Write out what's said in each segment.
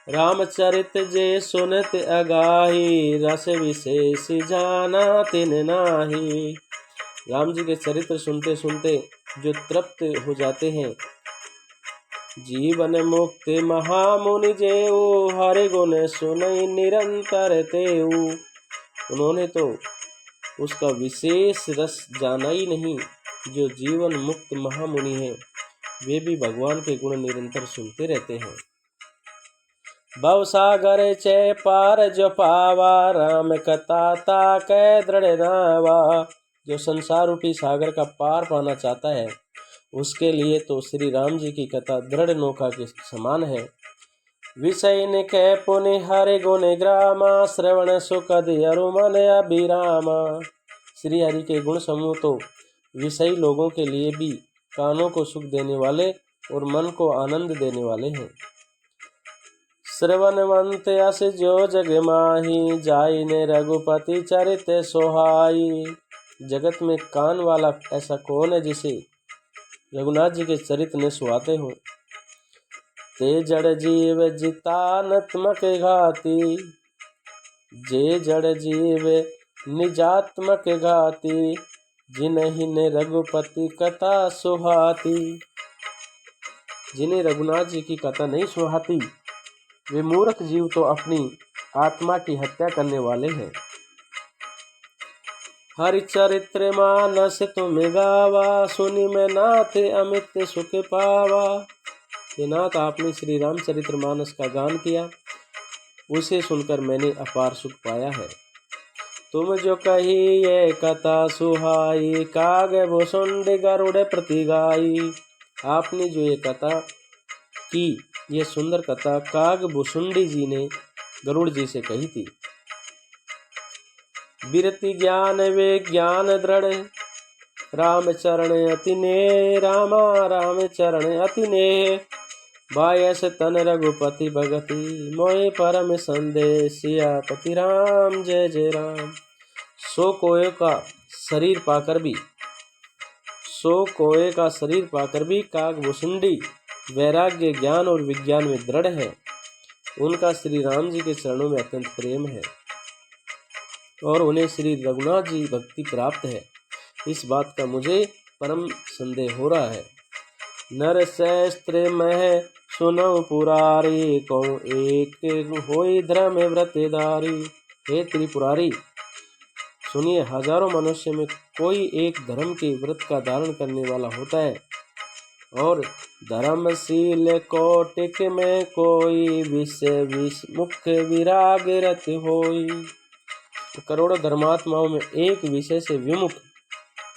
रामचरित जे सुनत अगाही, रस विशेष जाना तिन नाही। राम जी के चरित्र सुनते सुनते जो तृप्त हो जाते हैं, जीवन मुक्ति महामुनि जेऊ, हरि गुण सुनई निरंतर तेऊ। उन्होंने तो उसका विशेष रस जाना ही नहीं। जो जीवन मुक्त महामुनि हैं, वे भी भगवान के गुण निरंतर सुनते रहते हैं। भव सागर चै पार जो पावा, राम कथा ताकै दृढ़ नावा। जो संसार रूपी सागर का पार पाना चाहता है, उसके लिए तो श्री राम जी की कथा दृढ़ नौका के समान है। विषय निकै पुनि हरि गुण ग्रामा, श्रवण सुखद अरु मन अभिरामा। श्री हरि के गुण समूह तो विषयी लोगों के लिए भी कानों को सुख देने वाले और मन को आनंद देने वाले हैं। श्रवणवंत यस जो जग माही, जाई ने रघुपति चरित सोहाई। जगत में कान वाला ऐसा कौन है जिसे रघुनाथ जी के चरित्र ने सुहाते हो। ते जड़ जीव जितानत्मक घाती, जे जड़ जीव निजात्मक घाती, जिन्हीं ने रघुपति कथा सुहाती। जिन्हें रघुनाथ जी की कथा नहीं सुहाती, वे मूर्ख जीव तो अपनी आत्मा की हत्या करने वाले हैं। हरि चरित्र मानस तुम गावा, सुनि मैं नाथ अमित सुख पावा। ये नाथ आपने श्री रामचरित्र मानस का गान किया, उसे सुनकर मैंने अपार सुख पाया है। तुम जो कही ये कथा सुहाई, काग भुसुंड गरुड़ प्रति गाई। आपने जो ये कथा की, ये सुंदर कथा काग भुसुंडी जी ने गरुड़ जी से कही थी। बिरति ज्ञान विज्ञान दृढ़, राम चरण अति नेह, रामा राम चरण अति नेह। बायस तन रघुपति भगति, मोहि परम संदेश, सियापति राम जय जय राम। सो कोय का शरीर पाकर भी काग भुसुंडी वैराग्य ज्ञान और विज्ञान में दृढ़ है। उनका श्री राम जी के चरणों में अत्यंत प्रेम है और उन्हें श्री रघुनाथ जी भक्ति प्राप्त है। इस बात का मुझे परम संदेह हो रहा है। नर शास्त्र मह सुनौ पुरारी, को एक होई धर्म व्रतधारी। हे त्रिपुरारी, सुनिए, हजारों मनुष्य में कोई एक धर्म के व्रत का धारण करने वाला होता है, और धर्मशील कोटिक में कोई, विषय मुख विराग रत होई। करोड़ों धर्मात्माओं में एक विषय से विमुख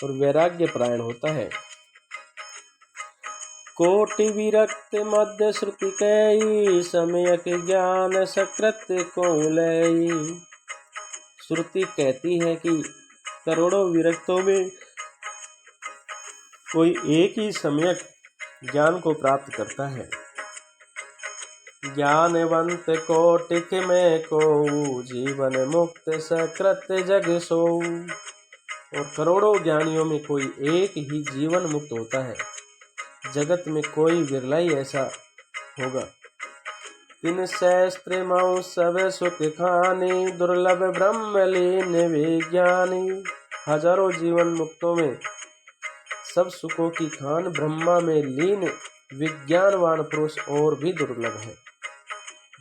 और वैराग्य परायण होता है। कोटि विरक्त मध्य श्रुति कई, सम्यक ज्ञान सकृत को लई। श्रुति कहती है कि करोड़ों विरक्तों में कोई एक ही सम्यक ज्ञान को प्राप्त करता है। ज्ञानवंत कोटिक में को, जीवन मुक्त सकृत जग सो। और करोड़ों ज्ञानियों में कोई एक ही जीवन मुक्त होता है। जगत में कोई विरला ही ऐसा होगा। तीन शास्त्र मऊ सब सुख खानी, दुर्लभ ब्रह्म लीन विज्ञानी। हजारों जीवन मुक्तों में सब सुखों की खान ब्रह्मा में लीन विज्ञानवान पुरुष और भी दुर्लभ है।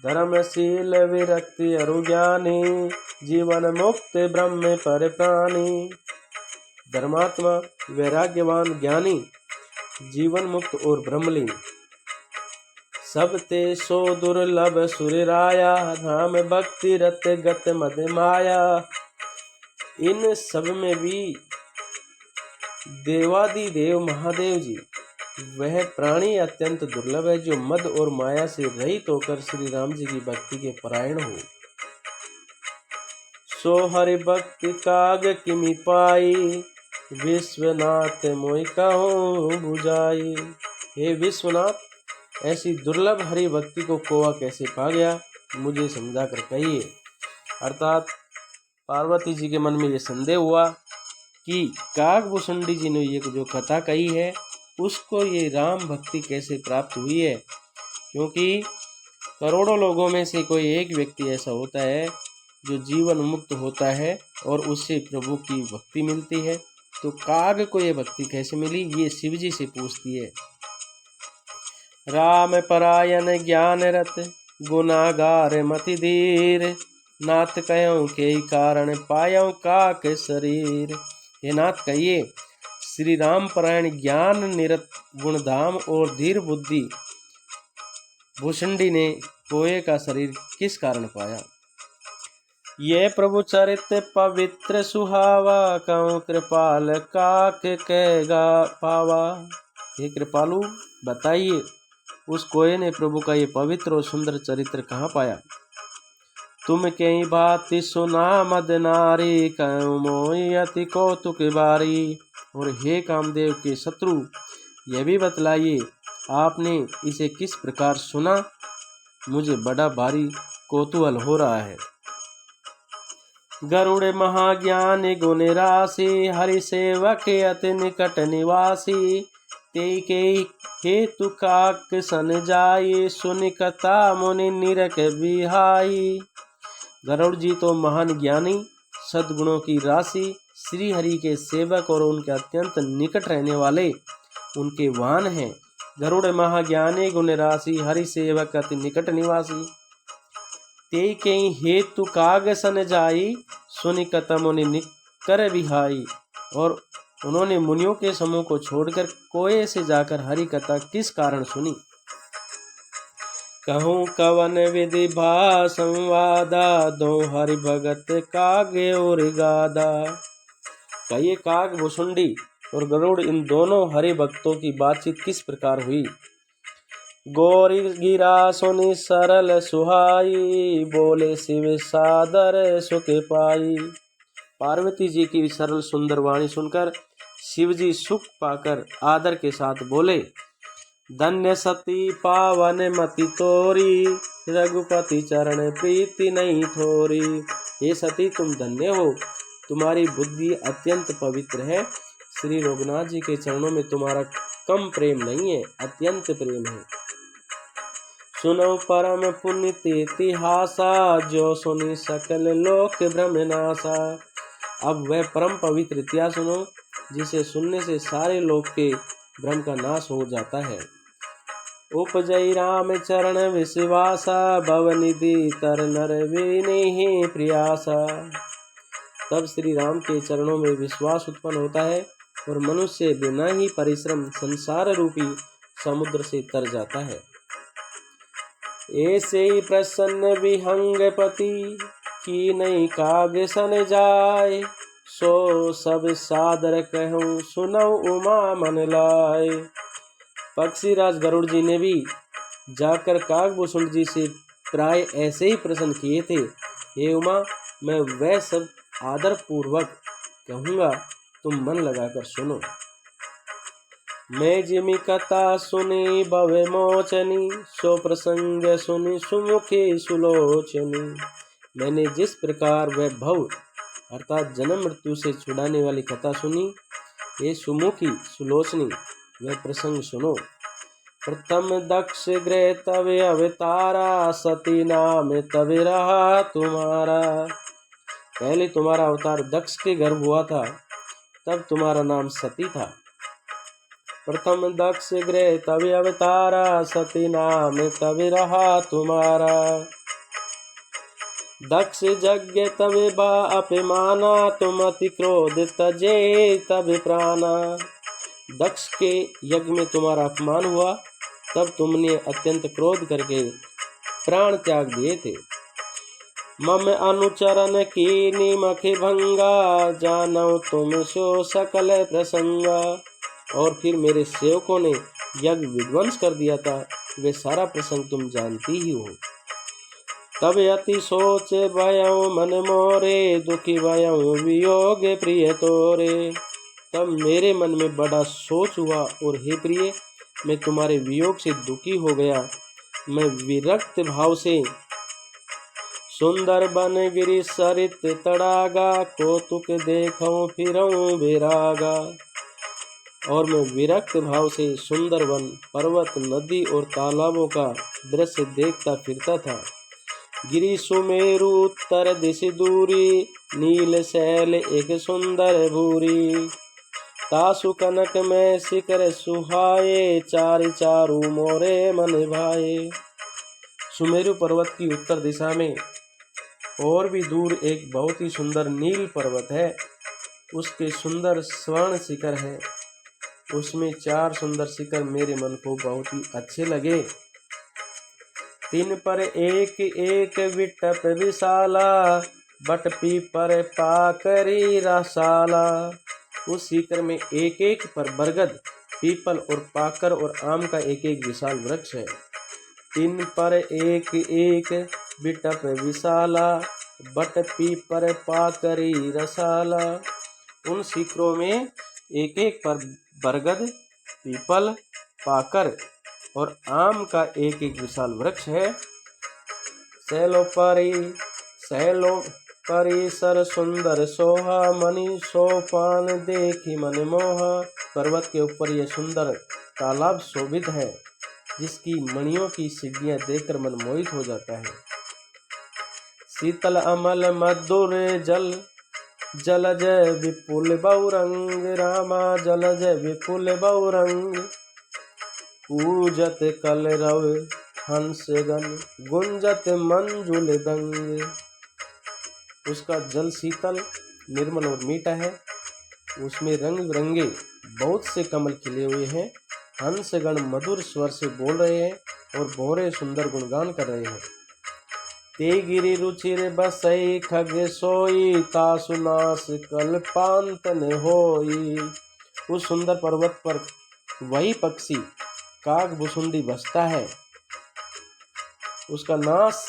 धर्मशील विरक्ति अरु ज्ञानी, जीवन मुक्त ब्रह्म पर प्राणी। धर्मात्मा वैराग्यवान ज्ञानी, जीवन मुक्त और ब्रह्मलीन। सब ते सो दुर्लभ सुरराया, राम भक्ति रत गत मद माया। इन सब में भी देवादिदेव महादेव जी, वह प्राणी अत्यंत दुर्लभ है जो मद और माया से रहित होकर श्री राम जी की भक्ति के परायण हो। सो हरि भक्ति काग किमि पाई, विश्वनाथ मोहि कहूँ बुझाई। हे विश्वनाथ, ऐसी दुर्लभ हरि भक्ति को कोवा कैसे पा गया, मुझे समझा कर कहिए। अर्थात पार्वती जी के मन में ये संदेह हुआ कि कागभूषुंडी जी ने ये जो कथा कही है, उसको ये राम भक्ति कैसे प्राप्त हुई है, क्योंकि करोड़ों लोगों में से कोई एक व्यक्ति ऐसा होता है जो जीवन मुक्त होता है और उससे प्रभु की भक्ति मिलती है। तो काग को ये भक्ति कैसे मिली, ये शिव जी से पूछती है। राम परायण ज्ञान रत गुनागार मति धीर, नाथ कहो के कारण पायो काक शरीर। हे नाथ कहिए, श्री राम परायण ज्ञान निरत गुणधाम और धीर बुद्धि भूषुंडी ने कोए का शरीर किस कारण पाया। ये प्रभु चरित्र पवित्र सुहावा, कहूँ कृपाल काक कहेगा पावा। हे कृपालु बताइए, उस कोए ने प्रभु का ये पवित्र और सुंदर चरित्र कहाँ पाया। तुम कई बात सुना मद नारी, कहूँ मोई अति कौतुक बारी। और हे कामदेव के शत्रु, यह भी बतलाइए आपने इसे किस प्रकार सुना, मुझे बड़ा भारी कौतूहल हो रहा है। गरुड़ महाज्ञान गुण राशि, हरि सेवक अति निकट निवासी। ते के हेतु काक सन जाई, सुनि कथा मुनि निरख बिहाई। गरुड़ जी तो महान ज्ञानी, सद्गुणों की राशि, श्री हरि के सेवक और उनके अत्यंत निकट रहने वाले उनके वाहन हैं। गरुड़ महाज्ञानी गुण राशि, हरि सेवक अति निकट निवासी। ते कई हेतु काग सन जाई, सुनि कथा मुनि निकर बिहाई। और उन्होंने मुनियों के समूह को छोड़कर कोए से जाकर हरि कथा किस कारण सुनी। कहूँ कवन विधि भा संवादा, दो हरि भगत कागे और गादा। कहिए काग भुसुंडी और गरुड़ इन दोनों हरि भक्तों की बातचीत किस प्रकार हुई। गौरी गिरा सुनि सरल सुहाई, बोले शिव सादर सुख पाई। पार्वती जी की सरल सुंदर वाणी सुनकर शिव जी सुख पाकर आदर के साथ बोले, धन्य सती पावन मति तोरी, रघुपति चरण प्रीति नहीं थोरी। हे सती, तुम धन्य हो, तुम्हारी बुद्धि अत्यंत पवित्र है। श्री रघुनाथ जी के चरणों में तुम्हारा कम प्रेम नहीं है, अत्यंत प्रेम है। सुनो परम पुनित इतिहासा, जो सुनी सकल लोक भ्रमनासा। अब वह परम पवित्र इतिहास सुनो, जिसे सुनने से सारे लोक के भ्रम का नाश हो जाता है। उपजई राम चरण विश्वासा, भवनिधि तर नर विनीहि प्रियासा। तब श्री राम के चरणों में विश्वास उत्पन्न होता है और मनुष्य बिना ही परिश्रम संसार रूपी समुद्र से तर जाता है। ऐसे ही प्रसन्न विहंगपति, की नहीं काग सन जाय। सो सब सादर कहूँ सुनौ उमा मन लाय। पक्षीराज गरुड़ जी ने भी जाकर कागभूषण जी से प्राय ऐसे ही प्रश्न किए थे। हे उमा, मैं वह सब आदर पूर्वक कहूँगा, तुम मन लगाकर सुनो। मैं जिमि कथा सुनी भवे मोचनी, सो प्रसंग सुनी सुमुखी सुलोचनी। मैंने जिस प्रकार वह भव अर्थात जन्म मृत्यु से छुड़ाने वाली कथा सुनी, ये सुमुखी सुलोचनी वह प्रसंग सुनो। प्रथम दक्ष गृह तवे अवतारा, सती नाम तवे रहा तुम्हारा। पहले तुम्हारा अवतार दक्ष के गर्भ हुआ था, तब तुम्हारा नाम सती था। प्रथम दक्ष गृह तवे अवतारा, सती नाम तवे रहा तुम्हारा। दक्ष यज्ञ तवे बा अपमाना, तुम अति क्रोध तजे तब प्राणा। दक्ष के यज्ञ में तुम्हारा अपमान हुआ, तब तुमने अत्यंत क्रोध करके प्राण त्याग दिए थे। मम अनुचरण की निमख भंगा, जानौ तुम सो सकल प्रसंगा। और फिर मेरे सेवकों ने यज्ञ विध्वंस कर दिया था, वे सारा प्रसंग तुम जानती ही हो। तब अति सोच भयउ मन मोरे, दुखी भयउ वियोग प्रिय तोरे। तब मेरे मन में बड़ा सोच हुआ और हे प्रिय, मैं तुम्हारे वियोग से दुखी हो गया। मैं विरक्त भाव से सुंदर बन गिरि सरित तड़ागा, कौतुक देखऊं फिरऊं बेरागा। और मैं विरक्त भाव से सुंदर वन, पर्वत, नदी और तालाबों का दृश्य देखता फिरता था। गिरि सुमेरु उत्तर दिश दूरी, नील शैल एक सुंदर भूरी। तासु कनक में शिखर सुहाए, चारि चारु मोरे मन भाए। सुमेरु पर्वत की उत्तर दिशा में और भी दूर एक बहुत ही सुंदर नील पर्वत है, उसके सुंदर स्वर्ण शिखर है। उसमें 4 सुंदर शिखर मेरे मन को बहुत ही अच्छे लगे। तीन पर एक एक विटप विशाला, बट पीपर पाकरी रसाला। उस शिखर में एक एक पर बरगद, पीपल और पाकर और आम का एक एक विशाल वृक्ष है। तीन पर एक एक विटप विशाला, बट पीपर पाकरी रसाला। उन शिखरों में एक एक पर बरगद, पीपल, पाकर और आम का एक एक विशाल वृक्ष है। सैलो परिसर सुंदर सोहा, मणि सोपान देखी मन मोहा। पर्वत के ऊपर यह सुंदर तालाब शोभित है, जिसकी मणियों की सीढ़ियां देखकर मन मोहित हो जाता है। शीतल अमल मधुर जल, जलज विपुल बहुरंग रामा, जलज विपुल बहुरंग। पूजत कलरव हंसगन, गुंजत मंजुल दंग। उसका जल शीतल, निर्मल और मीठा है। उसमें रंग बिरंगे बहुत से कमल खिले हुए हैं। हंसगण मधुर स्वर से बोल रहे हैं और भौरे सुंदर गुणगान कर रहे हैं। ते गिरि रुचिर बसई खग सोई, तासु नास कल्पांत न होई। उस सुंदर पर्वत पर वही पक्षी काग भुसुंडी बसता है, उसका नाश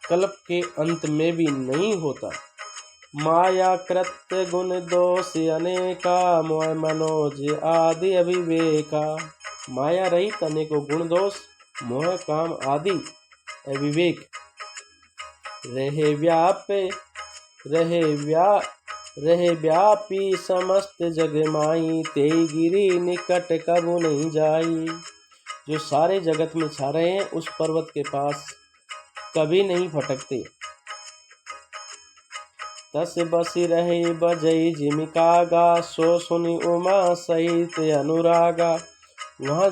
कल्प के अंत में भी नहीं होता। माया कृत्य गुण दोष अनेका, मोह मनोज आदि अविवेका। माया रहित अनेकों गुण दोष, मोह काम आदि अविवेक रहे व्यापी समस्त जग माई। ते गिरि निकट कबू नहीं जाई। जो सारे जगत में छा रहे हैं, उस पर्वत के पास कभी नहीं फटकते। तस बसी रहे बजई जिमिकागा, सो सुनि उमा सहित अनुरागा। वहाँ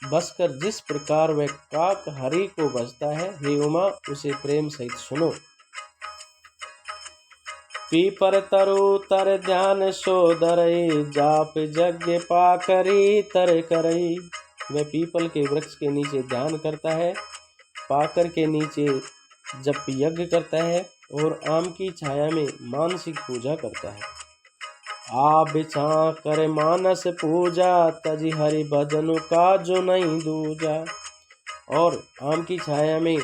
बसकर जिस प्रकार वह काक हरि को बजता है, हे उमा उसे प्रेम सहित सुनो। पीपर तरु तर ध्यान सो दरई, जाप यज्ञ पाकरी तर करई। वह पीपल के वृक्ष के नीचे ध्यान करता है, पाकर के नीचे जप यज्ञ करता है और आम की छाया में मानसिक पूजा करता है। आ बिछा कर मानस पूजा, तजी हरि भजन का जो नहीं दूजा। और आम की छाया में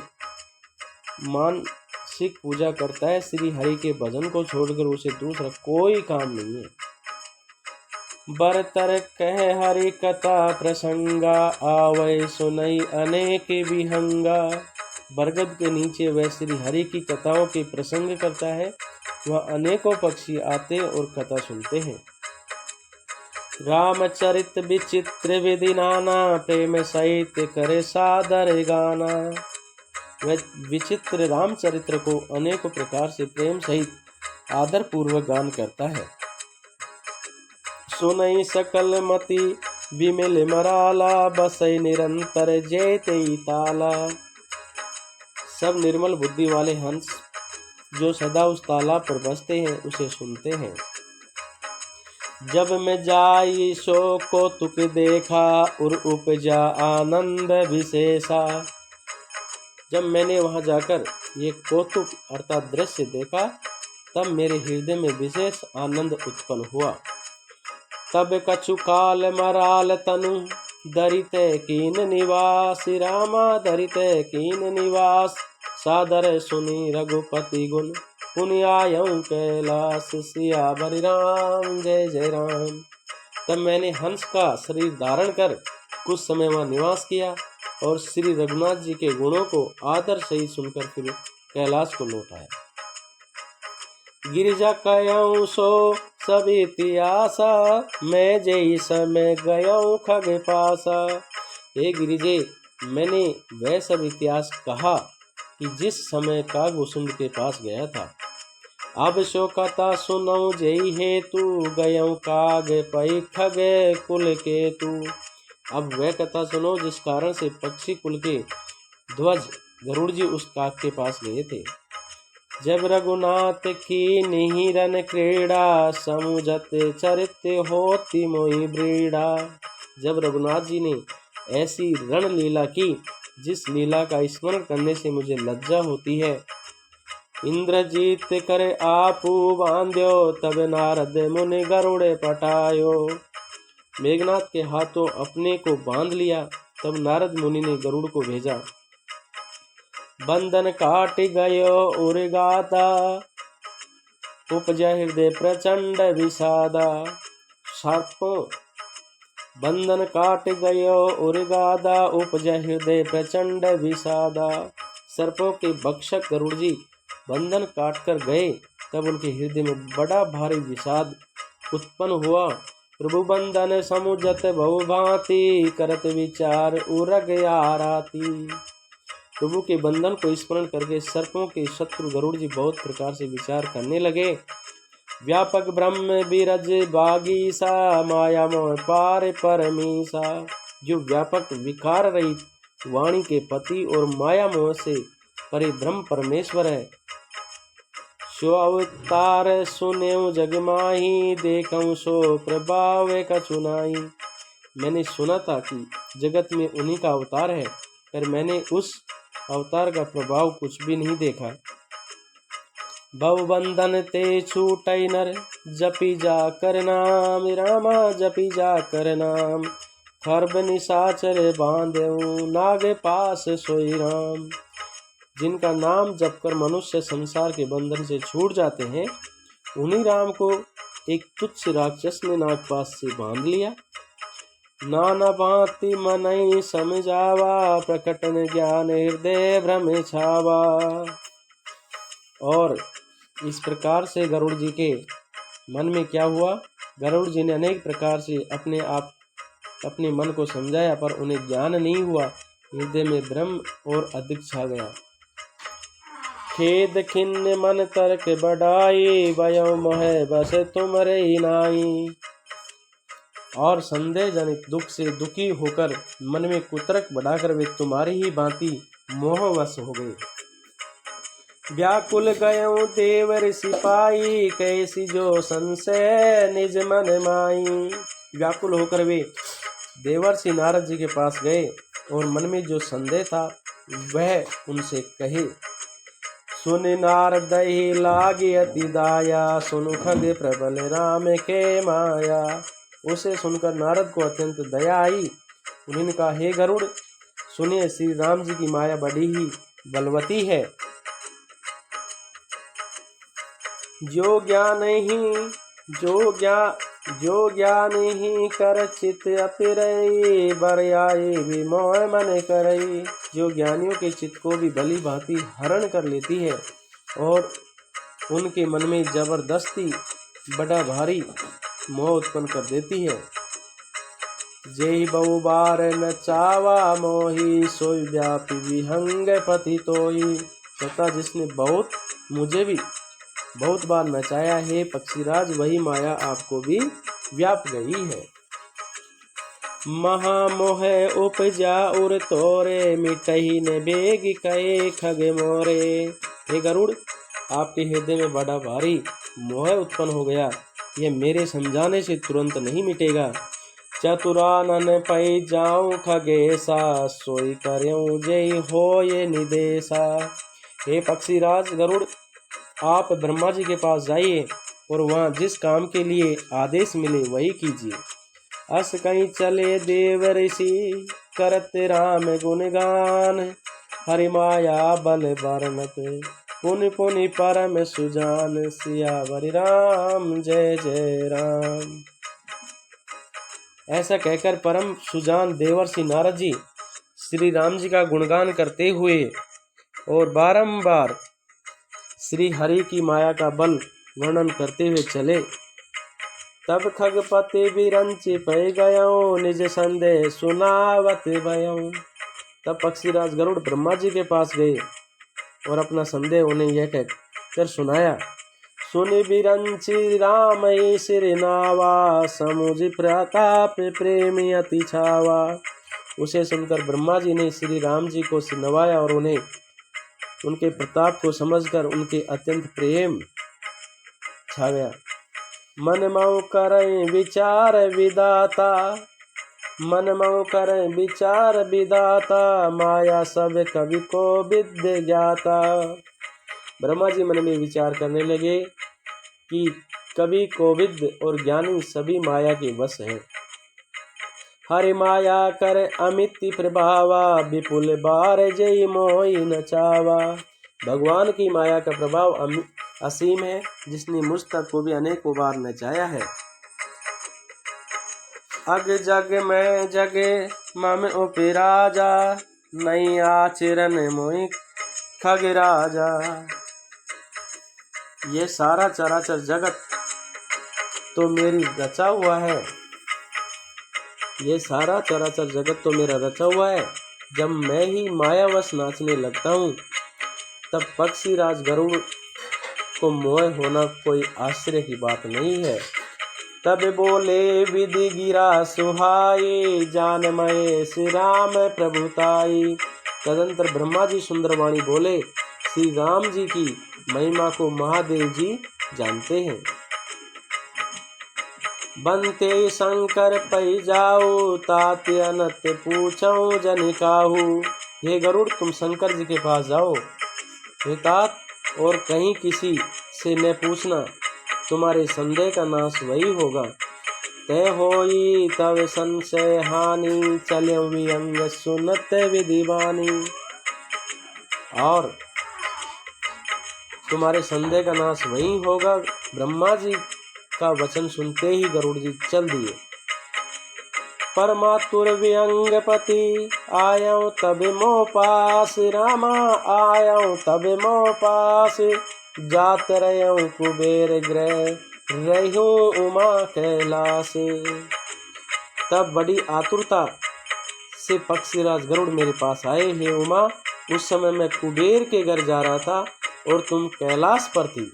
मानसिक पूजा करता है, श्री हरि के भजन को छोड़कर उसे दूसरा कोई काम नहीं है। बरतर कह हरि कथा प्रसंगा, आवै सुनई अनेक विहंगा। बरगद के नीचे वह श्री हरि की कथाओं के प्रसंग करता है, वह अनेकों पक्षी आते और कथा सुनते हैं। रामचरित विचित्र विधि नाना, प्रेम सहित करे सादर गाना। वह विचित्र रामचरित्र को अनेकों प्रकार से प्रेम सहित आदर पूर्वक गान करता है। सुनई सकल मति विमल मराला, बसई निरंतर जेते ताला। सब निर्मल बुद्धि वाले हंस जो सदा उस तालाब पर बसते हैं, उसे सुनते हैं। जब मैं जाई सो कौतुक देखा, उर उपजा आनंद विशेषा। जब मैंने वहां जाकर ये कौतुक अर्थात दृश्य देखा, तब मेरे हृदय में विशेष आनंद उत्पन्न हुआ। तब कछु काल मराल तनु, दरिते कीन निवास। रामा दरिते कीन निवास, सादर सुनी रघुपति गुण। पुनि आयऊं कैलाश, सियावर राम जय जय राम। तब मैंने हंस का शरीर धारण कर कुछ समय वहाँ निवास किया और श्री रघुनाथ जी के गुणों को आदर सहित सुनकर फिर कैलाश को लौट आया। गिरिजा कयऊं सो सब इतिहासा, मैं जय समय गयो खग पासा। हे गिरिजे, मैंने वह सब इतिहास कहा कि जिस समय कागभूषुंड के पास गया था। अब सो कथा सुनऊ जय हेतु, गयऊ काग पई खग कुल केतु। अब वह कथा सुनो जिस कारण से पक्षी कुल के ध्वज गरुड़ जी उस काग के पास गए थे। जब रघुनाथ की निहिरन क्रीड़ा, समुझत चरित्र होती मोहि ब्रीड़ा। जब रघुनाथ जी ने ऐसी रण लीला की जिस लीला का स्मरण करने से मुझे लज्जा होती है। इंद्रजीत करे आपू बांध्यो, तब नारद मुनि गरुड़े पटायो। मेघनाथ के हाथों अपने को बांध लिया, तब नारद मुनि ने गरुड़ को भेजा। बंधन काट गयो उर्गादा, उपजा हृदय प्रचंड विषादा। सर्पों बंधन काट गयो उर्गादा, उपजा हृदय प्रचंड विषादा। सर्पों के भक्षक गरुड़ जी बंधन काट कर गए, तब उनके हृदय में बड़ा भारी विषाद उत्पन्न हुआ। प्रभु बंधन समुझत बहु भांति, करत विचार उरग आराती। प्रभु के बंधन को स्मरण करके सर्पों के शत्रु गरुड़ जी बहुत प्रकार से विचार करने लगे। व्यापक ब्रह्म बिरज बागीसा, माया मोह पार परमीसा। जो व्यापक विकार रहित वाणी के पति और माया मोह से परे ब्रह्म परमेश्वर है। सो अवतार सुनेऊ जग माही, देखऊं सो प्रभाव कछु नाहि। मैंने सुना था कि जगत में उन्हीं का अवतार है, पर मैंने उस अवतार का प्रभाव कुछ भी नहीं देखा। भवबंधन ते छूटै नर, जपी जा कर नाम रामा जपी जा कर नाम। खर्ब निशाचर बांधेऊ, नाग पास सोई राम। जिनका नाम जपकर मनुष्य संसार के बंधन से छूट जाते हैं, उन्हीं राम को एक तुच्छ राक्षस ने नागपाश से बांध लिया। नाना भांति मनई समझावा, प्रकटन ज्ञान हृदय भ्रम छावा। और इस प्रकार से गरुड़ जी के मन में क्या हुआ, गरुड़ जी ने अनेक प्रकार से अपने मन को समझाया, पर उन्हें ज्ञान नहीं हुआ। हृदय में भ्रम और अधिक छा गया। खेद खिन्न मन तर्क बढ़ाई, भयो मोह बस तुमरे नाई। और संदेह जनित दुख से दुखी होकर मन में कुतर्क बढ़ाकर वे तुम्हारी ही भांति मोहवश हो गए। व्याकुल गयो देव ऋषि पाई, कैसी जो संशय निज मन माई। व्याकुल होकर वे देवर्षि नारद जी के पास गए और मन में जो संदेह था वह उनसे कहे। सुन नारद ही लागी अति दाया, सुनु खग प्रबल राम के माया। उसे सुनकर नारद को अत्यंत दया आई। उन्होंने कहा, हे गरुड़, सुनिए, श्री राम जी की माया बड़ी ही बलवती है। जो ज्ञान ही कर चित अपिरई, बरयाई विमोह मन करई। जो ज्ञानियों के चित्त को भी भली भांति हरण कर लेती है और उनके मन में जबरदस्ती बड़ा भारी मोह उत्पन्न कर देती है। जेहि बहु बार नचावा मोही, सोई व्यापी विहंग पति तोई। तथा जिसने मुझे भी बहुत बार नचाया है पक्षीराज, वही माया आपको भी व्याप गई है। महामोह उपजा उर तोरे, मिटही ने बेग कहे खग मोरे। हे गरुड़, आपके हृदय में बड़ा भारी मोह उत्पन्न हो गया, यह मेरे समझाने से तुरंत नहीं मिटेगा। चतुरानन पै जाऊं खगेसा, सोई कर्यूं जय होय निदेशा। हे पक्षीराज गरुड़, आप ब्रह्मा जी के पास जाइए और वहाँ जिस काम के लिए आदेश मिले वही कीजिए। अस कहीं चले देव ऋषि, करत राम गुणगान। हरि माया बल बरनत, पुनि पुनि परम सुजान। सियावर राम जय जय राम। ऐसा कहकर परम सुजान देवर्षि नारद जी श्री राम जी का गुणगान करते हुए और बारंबार श्री हरि की माया का बल वर्णन करते हुए चले। तब खगपति बिरंचि पै गयो, निज संदेह सुनावत भयो। तब पक्षीराज गरुड़ ब्रह्मा जी के पास गए और अपना संदेह उन्हें यह कहकर सुनाया। सुनि बिरंचि राम सिर नावा, समुझ प्रताप प्रेमी अति छावा। उसे सुनकर ब्रह्मा जी ने श्री राम जी को नवाया और उन्हें उनके प्रताप को समझकर उनके अत्यंत प्रेम छा गया। मन मऊ करई विचार विदाता, मन मऊ करई विचार विदाता, माया सब कवि को विद्य ज्ञाता। ब्रह्मा जी मन में विचार करने लगे कि कवि कोविद और ज्ञानी सभी माया के वश हैं। हरि माया कर अमिति प्रभावा, विपुल बार जय मोहि नचावा। भगवान की माया का प्रभाव असीम है, जिसने मुझ तक को भी अनेकों बार नचाया है। अग जग में जगे मम उपराजा, नहीं आचरण मोहि खग राजा। ये सारा चराचर जगत तो मेरी रचा हुआ है, ये सारा चराचर जगत तो मेरा रचा हुआ है। जब मैं ही मायावश नाचने लगता हूँ, तब पक्षीराज गरुड़ को मोह होना कोई आश्चर्य की बात नहीं है। तब बोले विधि गिरा सुहाई, जानमय श्री राम प्रभुताई। तदंतर ब्रह्मा जी सुंदरवाणी बोले, श्री राम जी की महिमा को महादेव जी जानते हैं। बनते शंकर पै जाओ, ताते अनत पूछो जन काहू। हे गरुड़, तुम शंकर जी के पास जाओ हे तात, और कहीं किसी से न पूछना, तुम्हारे संदेह का नाश वही होगा। तय होई तब संशय हानि, चले वियंग सुनत विधिवानी। और तुम्हारे संदेह का नाश वही होगा। ब्रह्मा जी का वचन सुनते ही गरुड़ जी चल दिए। परमातुर व्यंगपति आयो तब मोह पास, रामा आयो तब मोह पास। जात रहो कुबेर ग्रह, रहूं उमा कैलाश। तब बड़ी आतुरता से पक्षीराज गरुड़ मेरे पास आए। हे उमा, उस समय मैं कुबेर के घर जा रहा था और तुम कैलाश पर थी।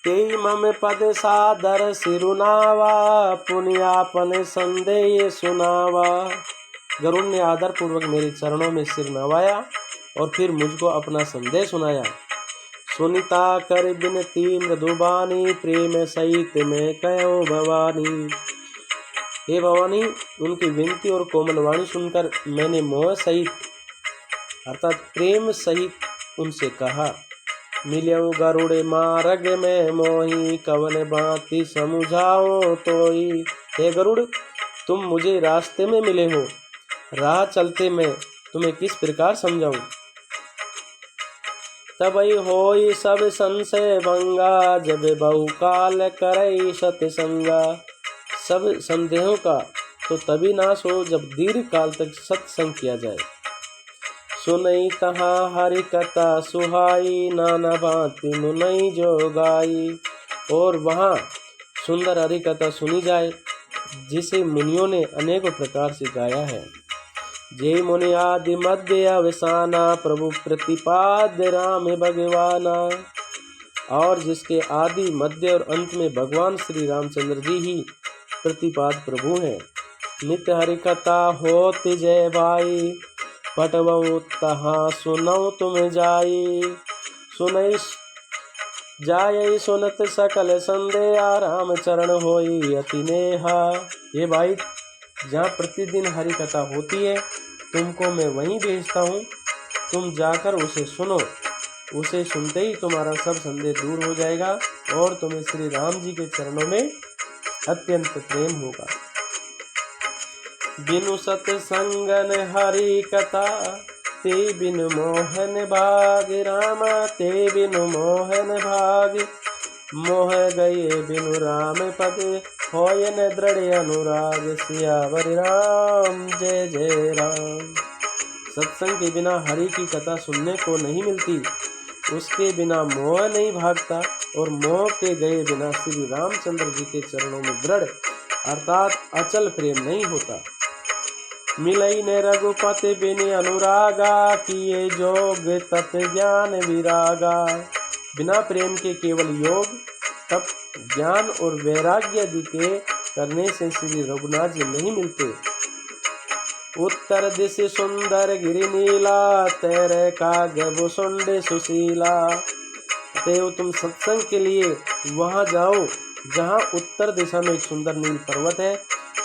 तेई मम पद सादर सिरुनावा, पुण्यापन संदेह सुनावा। गरुड़ ने आदर पूर्वक मेरे चरणों में सिर नवाया और फिर मुझको अपना संदेह सुनाया। सुनिता कर बिनती मृदुबानी, प्रेम सहित में कहो भवानी। हे भवानी, उनकी विनती और कोमल वाणी सुनकर मैंने मोह सहित अर्थात प्रेम सहित उनसे कहा। मिल्यो गरुड़ मार्ग में मोही, कवन भांति समुझाओ तोई। हे गरुड़, तुम मुझे रास्ते में मिले हो, राह चलते मैं तुम्हें किस प्रकार समझाऊं। तबई होई सब संशय भंगा, जब बहुकाल करई सत्संगा। सब संदेहों का तो तभी नाश हो जब दीर्घ काल तक सत्संग किया जाए। सुनई तहाँ हरि कथा सुहाई, नाना भांति मुनई जो गाई। और वहाँ सुंदर हरि कथा सुनी जाए, जिसे मुनियों ने अनेकों प्रकार से गाया है। जय मुनि आदि मध्य अवसाना, प्रभु प्रतिपाद्य राम भगवाना। और जिसके आदि मध्य और अंत में भगवान श्री रामचंद्र जी ही प्रतिपाद प्रभु हैं। नित्य हरि कथा होत जय भाई, पटवऊ तहाँ सुनऊ तुम जाई। सुनई जाय सुनत सकल संदेह, राम चरण होई अति नेहा। ये भाई, जहाँ प्रतिदिन हरि कथा होती है, तुमको मैं वहीं भेजता हूँ। तुम जाकर उसे सुनो। उसे सुनते ही तुम्हारा सब संदेह दूर हो जाएगा और तुम्हें श्री राम जी के चरणों में अत्यंत प्रेम होगा। बिनु सत्संगन हरि कथा, ते बिनु मोहन भाग। रामा ते बिनु मोहन भाग, मोह गए बिनु राम पद। होय न दृढ़ अनुराग, सियावर राम जय जय राम। सत्संग के बिना हरि की कथा सुनने को नहीं मिलती। उसके बिना मोह नहीं भागता और मोह के गए बिना श्री रामचंद्र जी के चरणों में दृढ़ अर्थात अचल प्रेम नहीं होता। मिलई ने रघुपति बिन अनुरागा, किए जोग तप ज्ञान विरागा। बिना प्रेम के केवल योग, तप, ज्ञान और वैराग्य आदि के करने से श्री रघुनाथ जी नहीं मिलते। उत्तर दिश सुंदर गिरि नीला, तेरे काग भुसुंड सुशीला। अतएव तुम सत्संग के लिए वहां जाओ जहां उत्तर दिशा में एक सुंदर नील पर्वत है,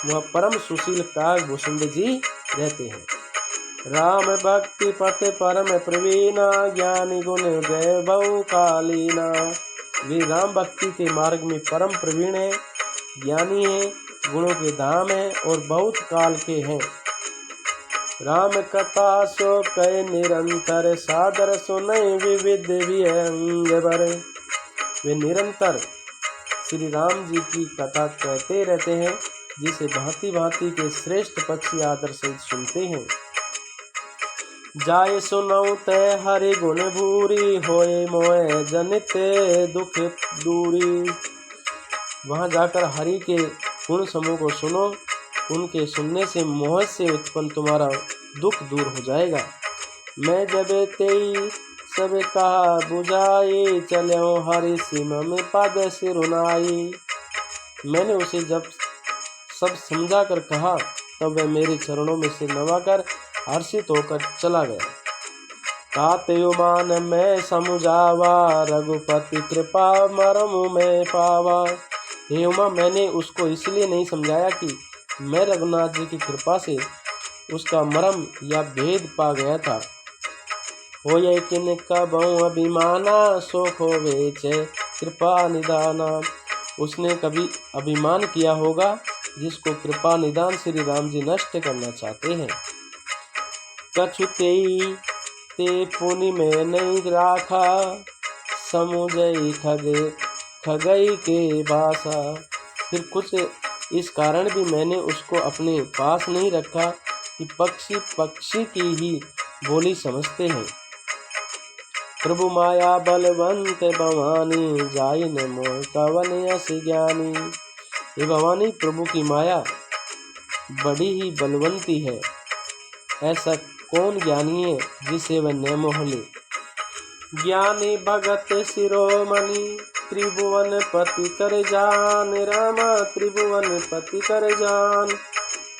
वह परम सुशील काग भुसुंड जी रहते हैं। राम भक्ति पथ परम प्रवीणा, ज्ञानी गुण गए बहु कालीना। वे राम भक्ति के मार्ग में परम प्रवीण है, ज्ञानी है, गुणों के धाम है और बहुत काल के हैं। राम कथा सो कहे निरंतर, सादर सुनय विविध विहंग बर। वे निरंतर श्री राम जी की कथा कहते रहते हैं, जिसे भांति भांति के श्रेष्ठ पक्षी आदर सहित सुनते हैं। जाय सुनऊ तय हरि गुण भूरी, होए मोय जनित दुख दूरी। वहां जाकर हरि के गुण समूह को सुनो, उनके सुनने से मोह से उत्पन्न तुम्हारा दुख दूर हो जाएगा। मैं जब तेई सब कहा बुझाई, चलो हरि सीमा में पद सिरुनाई। मैंने उसे जब सब समझा कर कहा, तब वह मेरे चरणों में सिर नवाकर हर्षित होकर चला गया। ताते मान मैं समझावा, रघुपति कृपा मरम में पावा। हे उमा, मैंने उसको इसलिए नहीं समझाया कि मैं रघुनाथ जी की कृपा से उसका मरम या भेद पा गया था। हो ये किन कबहु अभिमाना, सोख होवे छे कृपा निदाना। उसने कभी अभिमान किया होगा, जिसको कृपा निदान श्री राम जी नष्ट करना चाहते हैं। कछु तेई ते पुनि में नहीं राखा, समुझई खगई के बासा। फिर कुछ इस कारण भी मैंने उसको अपने पास नहीं रखा कि पक्षी पक्षी की ही बोली समझते हैं। प्रभु माया बलवंत भवानी, जाई न मोह कवन यस ज्ञानी। ये भवानी, प्रभु की माया बड़ी ही बलवंती है, ऐसा कौन ज्ञानी है जिसे वह न मोह ले। ज्ञानी भगत शिरोमणि, त्रिभुवन पति कर जान। रामा त्रिभुवन पति कर जान,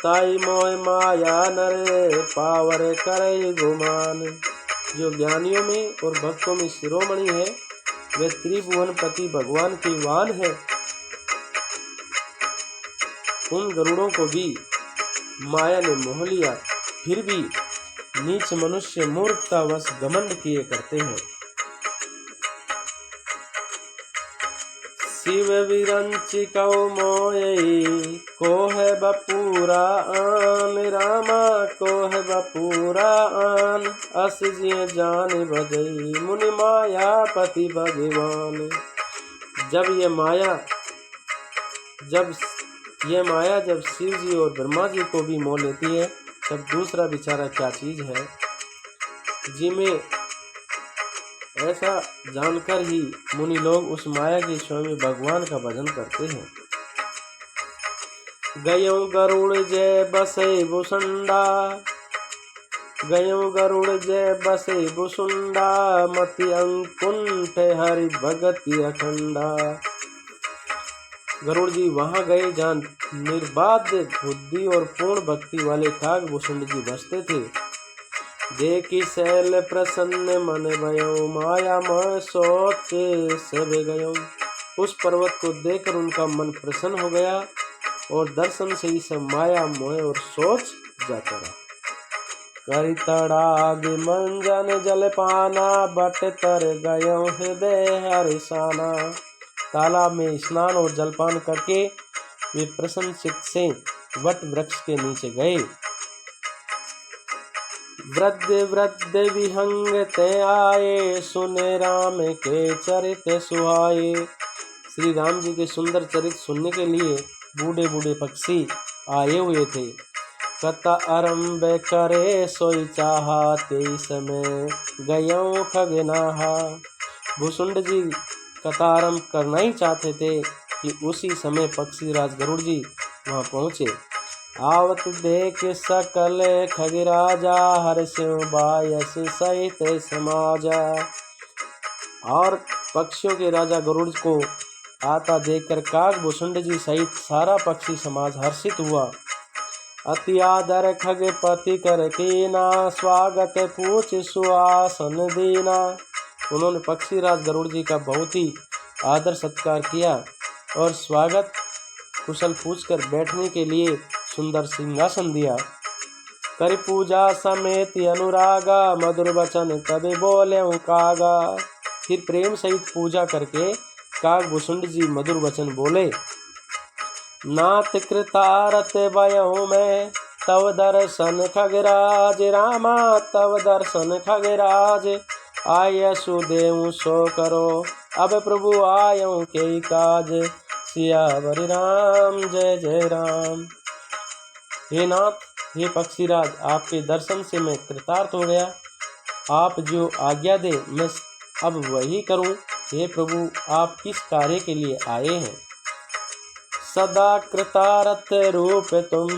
ताई मोह माया नरे पावर करे गुमान। जो ज्ञानियों में और भक्तों में शिरोमणि है, वे त्रिभुवन पति भगवान की वाहन है। उन गरुड़ों को भी माया ने मोह लिया, फिर भी नीच मनुष्य मूर्खतावश घमंड किए करते हैं। शिव विरंचि कौ मोयई, को है बपूरा आन। रामा को है बपूरा आन, अस जिय जान भजई मुनि माया पति भगवान। जब जब शिव जी और ब्रह्मा जी को भी मोह लेती है, तब दूसरा बेचारा क्या चीज है। जिनमें ऐसा जानकर ही मुनि लोग उस माया के स्वामी भगवान का भजन करते हैं। गयो गरुड़ जय बसे भुसुंडा, गयो गरुड़ जय बसे भुसुंडा। मति अंकुंठ हरि भगति अखंडा। गरुड़ जी वहां गए जहाँ निर्बाध बुद्धि और पूर्ण भक्ति वाले काग भुसुंड जी बसते थे। देखी शैल प्रसन्न मन भयो, माया मोह सोच सब गयो। उस पर्वत को देखकर उनका मन प्रसन्न हो गया और दर्शन से ही सब माया मोह और सोच जाता रहा। करी तड़ाग मंजन जल पाना, बट तर गयो हृदय हरिसाना। तालाब में स्नान और जलपान करके वे प्रसन्न चित्त से वट वृक्ष के नीचे गए। वृद्ध वृद्ध विहंग ते आए, सुने राम के चरित सुहाए। श्री राम जी के सुंदर चरित सुनने के लिए बूढ़े बूढ़े पक्षी आए हुए थे। कथा आरंभ करे सोई चाहा, तेई समय गयो खगनाहा। भूसुंड जी कथा आरंभ करना ही चाहते थे कि उसी समय पक्षीराज गरुड़ जी वहां पहुंचे। आवत देख सकल खगिराजा, हर्षियों बायस सहित समाजा। और पक्षियों के राजा गरुड़ को आता देखकर काग भूसुंड जी सहित सारा पक्षी समाज हर्षित हुआ। अति आदर खगपति कर कीना, स्वागत पूछ सुआसन दीना। उन्होंने पक्षीराज गरुड़ जी का बहुत ही आदर सत्कार किया और स्वागत कुशल पूछकर बैठने के लिए सुंदर सिंहासन दिया। कर पूजा समेत अनुरागा, मधुर वचन तबे बोले कागा। फिर प्रेम सहित पूजा करके काग भूसुंड जी मधुर वचन बोले। नाथ कृतारत भयहु मैं, तव दर्शन खगराज रामा, तव दर्शन खगराज। आय सुदेव सो करो, अब प्रभु आयो के काज। सियावर राम जय जय राम। हे नाथ, हे पक्षीराज, आपके दर्शन से मैं कृतार्थ हो गया। आप जो आज्ञा दे मैं अब वही करूं। हे प्रभु, आप किस कार्य के लिए आए हैं? सदा कृतारथ रूप तुम,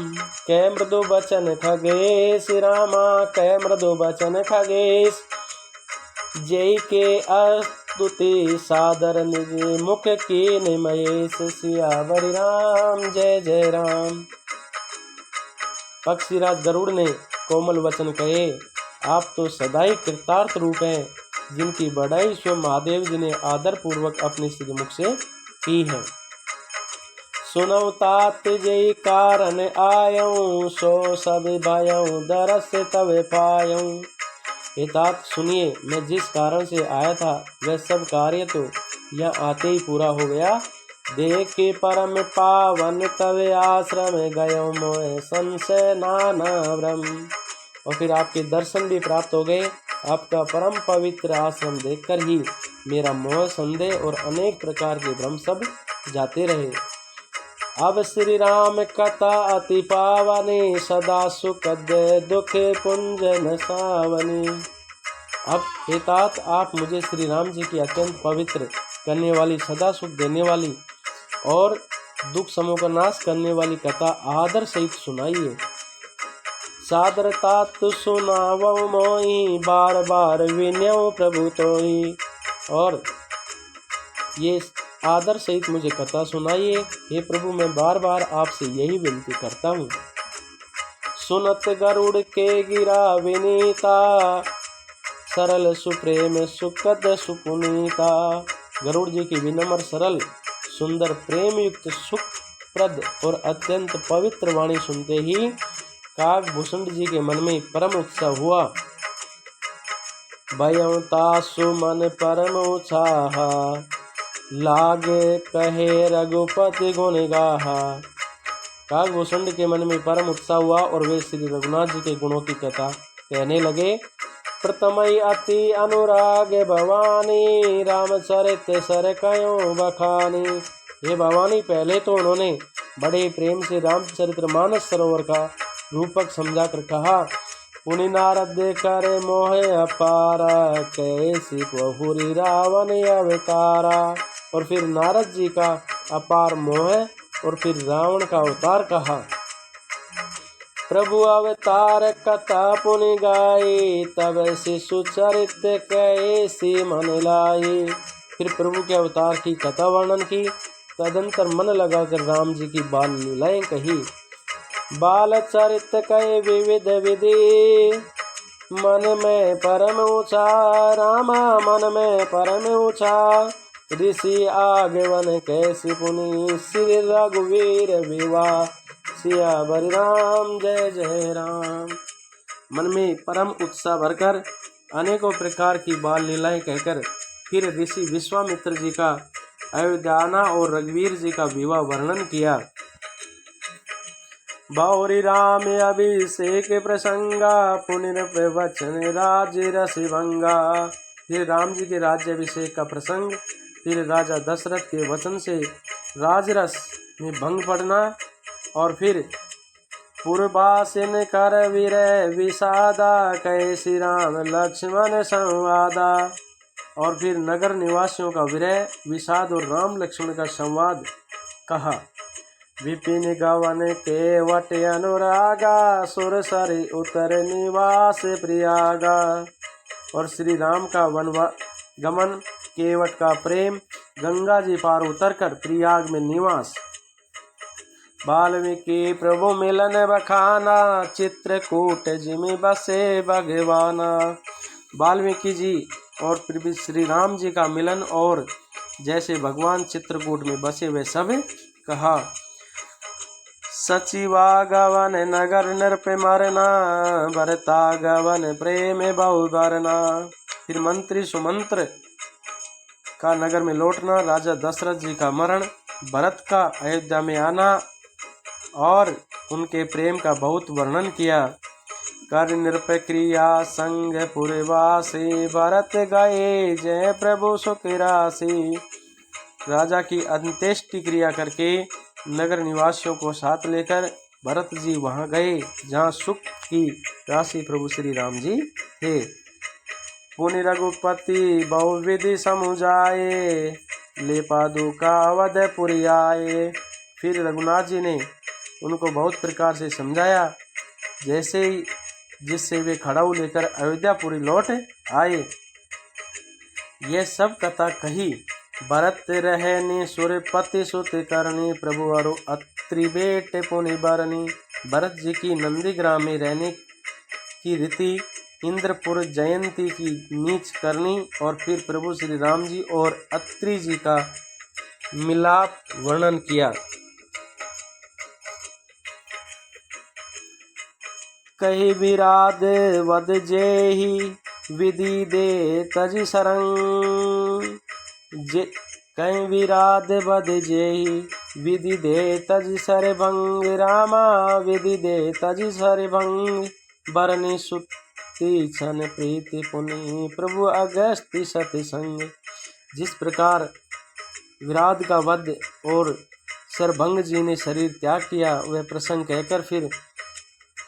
कै मृदु बचन खगेश रामा, कै मृदु बचन खगेश। जय के अस्तुति सादर निज मुख की महेश। सियावर राम जय जय राम। पक्षीराज गरुड़ ने कोमल वचन कहे। आप तो सदा ही कृतार्थ रूप हैं, जिनकी बढ़ाई स्वयं महादेव जी ने आदर पूर्वक अपने श्रीमुख से की है। सुनौ तात जय कारण आयऊं, सो सब भयऊं दरस तवे पायऊं। हे तात सुनिए, मैं जिस कारण से आया था वह सब कार्य तो यहाँ आते ही पूरा हो गया। देख के परम पावन तवे आश्रम गयो मोह संशय नाना भ्रम। और फिर आपके दर्शन भी प्राप्त हो गए। आपका परम पवित्र आश्रम देखकर ही मेरा मोह संदेह और अनेक प्रकार के भ्रम सब जाते रहे। अब श्री राम कथा अति पावनी, सदा सुखद दुख पुंज न सावनी। अब हे तात, आप मुझे श्री राम जी की अत्यंत पवित्र करने वाली, सदा सुख देने वाली और दुख समूह का नाश करने वाली कथा आदर सहित सुनाइए। सादर तात सुनावो मोई, बार बार विनय प्रभु तोई। और ये आदर सहित मुझे कथा सुनाइए। हे प्रभु, मैं बार बार आपसे यही विनती करता हूँ। सुनत गरुड़ के गिरा विनीता, सरल सुप्रेम सुखद सुपुनीता। गरुड़ जी की विनम्र सरल सुंदर प्रेम युक्त सुखप्रद और अत्यंत पवित्र वाणी सुनते ही काग भूसुंड जी के मन में परम उत्साह हुआ। भयं तासु मन परम उत्साहा, लागे कहे रघुपति गुण गाहा। काग भूसुंड के मन में परम उत्साह हुआ और वे श्री रघुनाथ जी के गुणों की कथा कहने लगे। प्रथमई अति अनुराग भवानी, रामचरित सर कयो बखानी। हे भवानी, पहले तो उन्होंने बड़े प्रेम से रामचरित्र मानस सरोवर का रूपक समझाकर कहा। पुनि नारद करे मोह अपारा, कैसी बहुरी रावण अवतारा। और फिर नारद जी का अपार मोह और फिर रावण का अवतार कहा। प्रभु अवतार कथा पुनि गाई, तब शिशु चरित कैसी मन लाई। फिर प्रभु के अवतार की कथा वर्णन की। तदंतर मन लगाकर राम जी की बाल लीलाएं कही। बाल चरित कहे विविध विधि, मन में परम ऊंचा रामा, मन में परम ऊंचा। ऋषि आगवन कैसी पुनि, श्री रघुवीर विवाह। सियावर राम जय जय राम। मन में परम उत्साह भरकर अनेकों प्रकार की बाल लीलाएं कहकर फिर ऋषि विश्वामित्र जी का अयोध्याना और रघुवीर जी का विवाह वर्णन किया। बाउरी राम अभिषेक प्रसंगा, पुनर्वचन राज रसिभंगा। फिर राम जी के राज्य अभिषेक का प्रसंग, फिर राजा दशरथ के वचन से राजरस में भंग पड़ना, और फिर पूर्वासिन कर वीर विषादा, कहे श्री राम लक्ष्मण संवादा। और फिर नगर निवासियों का विरह, विषाद और राम लक्ष्मण का संवाद कहा। विपिन गवन केवट अनुरागा, सुर सरि उतर निवास प्रियागा। और श्री राम का गमन, केवट का प्रेम, गंगा जी पार उतरकर प्रयाग में निवास। वाल्मीकि प्रभु मिलन बखाना, चित्रकूट जिमि बसे भगवाना। वाल्मीकि जी और फिर श्री राम जी का मिलन और जैसे भगवान चित्रकूट में बसे वे सब कहा। सचिवा गवन नगर नृप मरना, भरता गवन प्रेम बहु बरना। फिर मंत्री सुमंत्र का नगर में लौटना, राजा दशरथ जी का मरण, भरत का अयोध्या में आना और उनके प्रेम का बहुत वर्णन किया। कर नृप क्रिया संग पुरवासी, भरत गए जय प्रभु सुख राशि। राजा की अंत्येष्टि क्रिया करके नगर निवासियों को साथ लेकर भरत जी वहां गए जहां सुख की राशि प्रभु श्री राम जी थे। पुनि रघुपति बहुविधि समुझाए, ले पादुका अवधपुरी आए। फिर रघुनाथ जी ने उनको बहुत प्रकार से समझाया, जैसे ही जिससे वे खड़ाऊ लेकर अयोध्यापुरी लौट आए। यह सब कथा कही। भरत रहनी सूर्यपति सुत करनी, प्रभु अरु अत्रि बेटे पुनि बरनी। भरत जी की नंदीग्राम में रहने की रीति, इंद्रपुर जयंती की नीच करनी और फिर प्रभु श्री राम जी और अत्रि जी का मिलाप वर्णन किया। कही विराध वद जेहि, विधि दे तज सरंग। कहीं विराध वद जेहि, विधि दे तज सर भंग। रामा विधि दे तज सर भंग, बरनी सुति छन प्रीति पुनि, प्रभु अगस्त्य सति संग। जिस प्रकार विराध का वध और सरभंग जी ने शरीर त्याग किया, वह प्रसंग कहकर फिर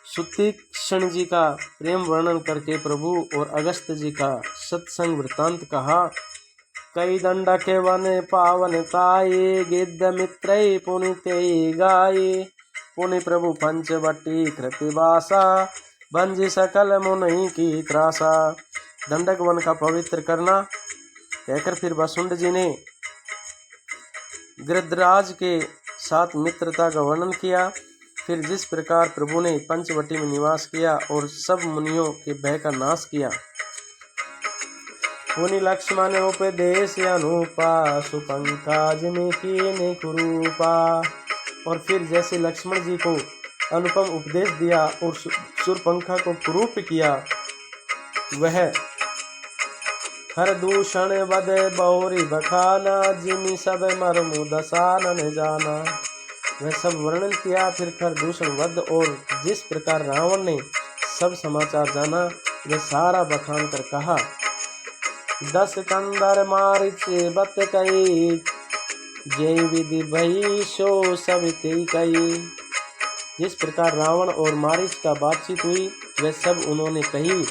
सुतीक्षण जी का प्रेम वर्णन करके प्रभु और अगस्त जी का सत्संग वृत्तांत कहा। कई दंड के वन पावन ताये, गिद्ध मित्र पुनिते गाये। पुनि प्रभु पंचवटी कृतिवासा, भंजी सकल मुनि की त्रासा। दंडक वन का पवित्र करना कहकर फिर वसुंड जी ने गृधराज के साथ मित्रता का वर्णन किया। फिर जिस प्रकार प्रभु ने पंचवटी में निवास किया और सब मुनियों के भय का नाश किया। पुनि लक्ष्मण उपदेश अनुपा, सुपंकाज में कीने कुरूपा। और फिर जैसे लक्ष्मण जी को अनुपम उपदेश दिया और सुरपंखा को कुरूप किया, वह हर दूषण वद बहुरी बखाना, जिमि सब मर्मु दसानन जाना। वह सब वर्णन किया। फिर खरदूषण वध और जिस प्रकार रावण ने सब समाचार जाना, वह सारा बखान कर कहा। 10 कंदर मारिच बत कही, जय विधि भई सो सब ते कही। जिस प्रकार रावण और मारिच का बातचीत हुई, वह सब उन्होंने कही।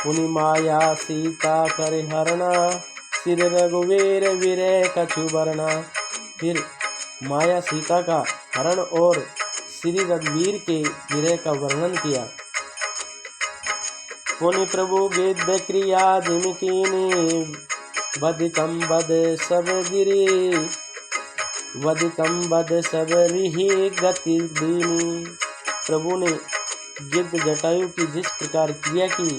पुनि माया सीता करे हरणा, सिर रघुवीर विरह कछु बरना। फिर माया सीता का हरण और श्री रघुवीर के विरह का वर्णन किया। पुनि प्रभु गिद्ध क्रिया जिमि कीनी, बदिकम बद सब गिरी। वदिकम बद सब रिहि गति दीनी। प्रभु ने गिद्ध जटायु की जिस प्रकार क्रिया की,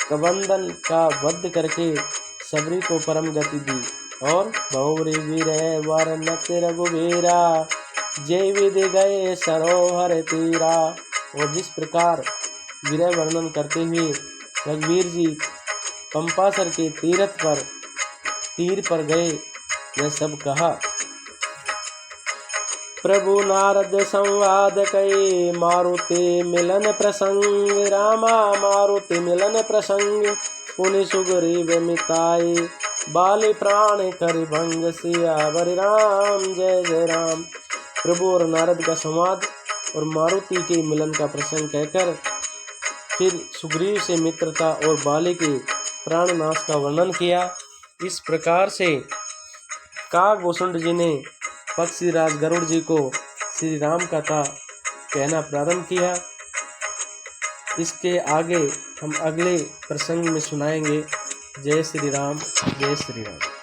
कबंदन का वध करके सबरी को परम गति दी। और बहुरी विरह वर्णत रघुवीरा, जय विधि गए सरोवर तीरा। और जिस प्रकार विरह वर्णन करते हुए रघुवीर जी पंपासर के तीर पर गए, यह सब कहा। प्रभु नारद संवाद कई, मारुति मिलन प्रसंग। रामा मारुति मिलन प्रसंग, पुनि सुग्रीव मिताई। बाली प्राण करि भंग, सियावर राम जय जय राम। प्रभु और नारद का संवाद और मारुति के मिलन का प्रसंग कहकर फिर सुग्रीव से मित्रता और बाली के प्राणनाश का वर्णन किया। इस प्रकार से काकभूषुंड जी ने पक्षीराज गरुड़ जी को श्री राम कथा कहना प्रारंभ किया। इसके आगे हम अगले प्रसंग में सुनाएंगे। जय श्री राम, जय श्री राम।